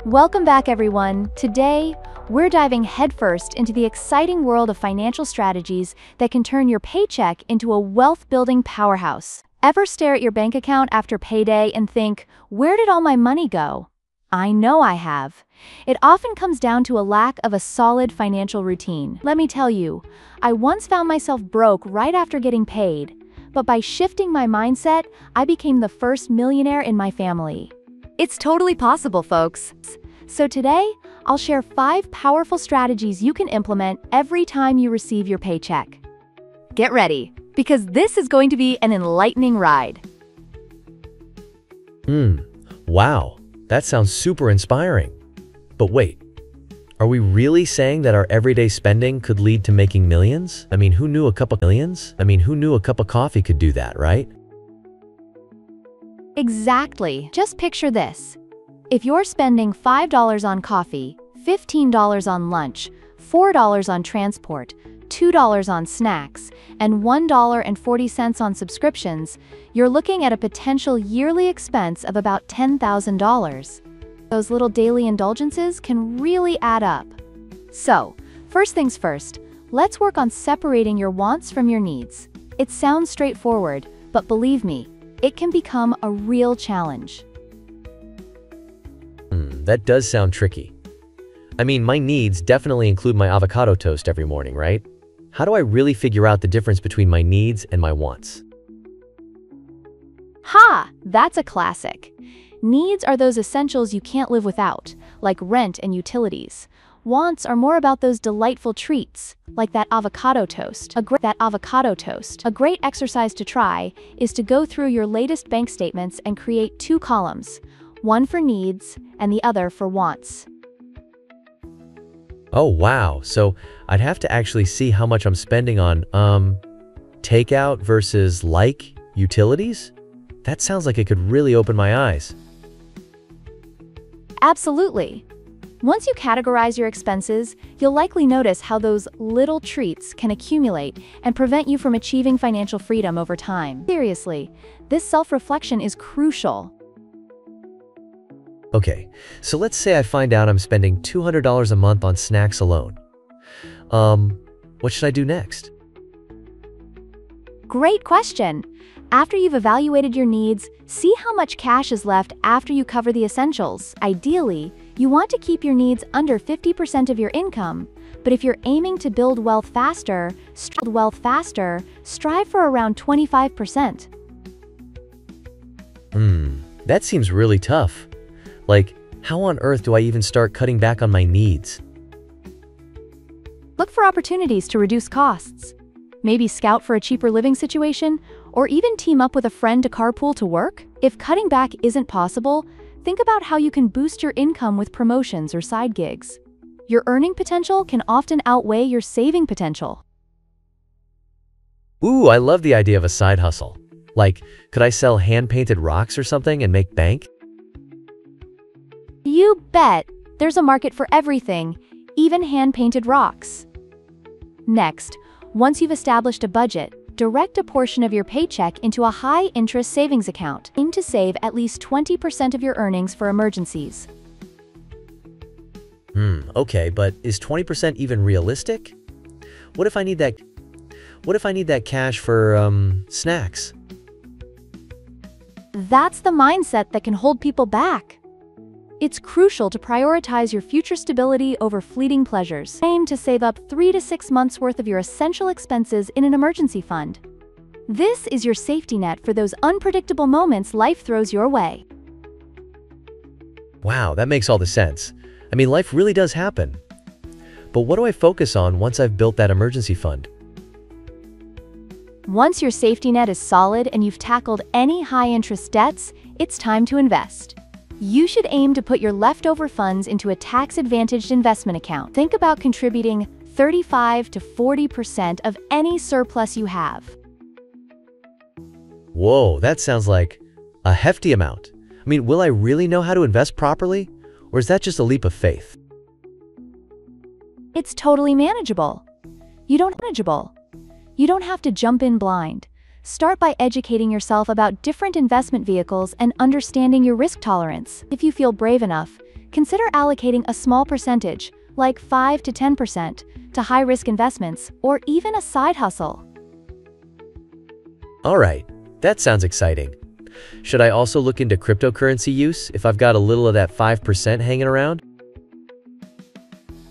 Welcome back, everyone. Today, we're diving headfirst into the exciting world of financial strategies that can turn your paycheck into a wealth-building powerhouse. Ever stare at your bank account after payday and think, where did all my money go? I know I have. It often comes down to a lack of a solid financial routine. Let me tell you, I once found myself broke right after getting paid, but by shifting my mindset, I became the first millionaire in my family. It's totally possible, folks. So today, I'll share 5 powerful strategies you can implement every time you receive your paycheck. Get ready, because this is going to be an enlightening ride. Wow, that sounds super inspiring. But wait, are we really saying that our everyday spending could lead to making millions? Who knew a cup of coffee could do that, right? Exactly. Just picture this. If you're spending $5 on coffee, $15 on lunch, $4 on transport, $2 on snacks, and $1.40 on subscriptions, you're looking at a potential yearly expense of about $10,000. Those little daily indulgences can really add up. So, first things first, let's work on separating your wants from your needs. It sounds straightforward, but believe me, it can become a real challenge. That does sound tricky. My needs definitely include my avocado toast every morning, right? How do I really figure out the difference between my needs and my wants? Ha! That's a classic. Needs are those essentials you can't live without, like rent and utilities. Wants are more about those delightful treats, like that avocado toast. A great exercise to try is to go through your latest bank statements and create 2 columns, one for needs and the other for wants. Oh, wow. So I'd have to actually see how much I'm spending on, takeout versus utilities? That sounds like it could really open my eyes. Absolutely. Once you categorize your expenses, you'll likely notice how those little treats can accumulate and prevent you from achieving financial freedom over time. Seriously, this self-reflection is crucial. Okay, so let's say I find out I'm spending $200 a month on snacks alone. What should I do next? Great question. After you've evaluated your needs, see how much cash is left after you cover the essentials. Ideally, you want to keep your needs under 50% of your income, but if you're aiming to build wealth faster, strive for around 25%. That seems really tough. How on earth do I even start cutting back on my needs? Look for opportunities to reduce costs. Maybe scout for a cheaper living situation, or even team up with a friend to carpool to work. If cutting back isn't possible, think about how you can boost your income with promotions or side gigs. Your earning potential can often outweigh your saving potential. Ooh, I love the idea of a side hustle. Could I sell hand-painted rocks or something and make bank? You bet! There's a market for everything, even hand-painted rocks. Next, once you've established a budget, direct a portion of your paycheck into a high-interest savings account. Aim to save at least 20% of your earnings for emergencies. Okay, but is 20% even realistic? What if I need that cash for, snacks? That's the mindset that can hold people back. It's crucial to prioritize your future stability over fleeting pleasures. Aim to save up 3 to 6 months' worth of your essential expenses in an emergency fund. This is your safety net for those unpredictable moments life throws your way. Wow, that makes all the sense. Life really does happen. But what do I focus on once I've built that emergency fund? Once your safety net is solid and you've tackled any high-interest debts, it's time to invest. You should aim to put your leftover funds into a tax-advantaged investment account. Think about contributing 35 to 40% of any surplus you have. Whoa, that sounds like a hefty amount. Will I really know how to invest properly? Or is that just a leap of faith? It's totally manageable. You don't have to jump in blind. Start by educating yourself about different investment vehicles and understanding your risk tolerance. If you feel brave enough, consider allocating a small percentage, like 5 to 10%, to high-risk investments or even a side hustle. All right, that sounds exciting. Should I also look into cryptocurrency use if I've got a little of that 5% hanging around?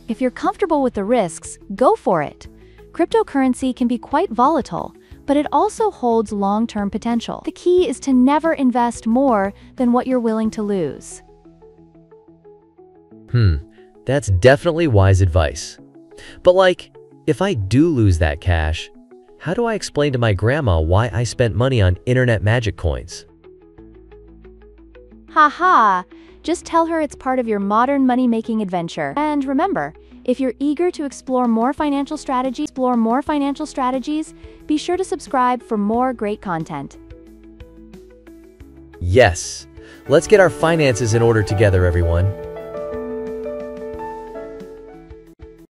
If you're comfortable with the risks, go for it. Cryptocurrency can be quite volatile, but it also holds long-term potential. The key is to never invest more than what you're willing to lose. That's definitely wise advice. But if I do lose that cash, how do I explain to my grandma why I spent money on internet magic coins? Haha, just tell her it's part of your modern money-making adventure. And remember, if you're eager to explore more financial strategies, be sure to subscribe for more great content. Yes, let's get our finances in order together, everyone.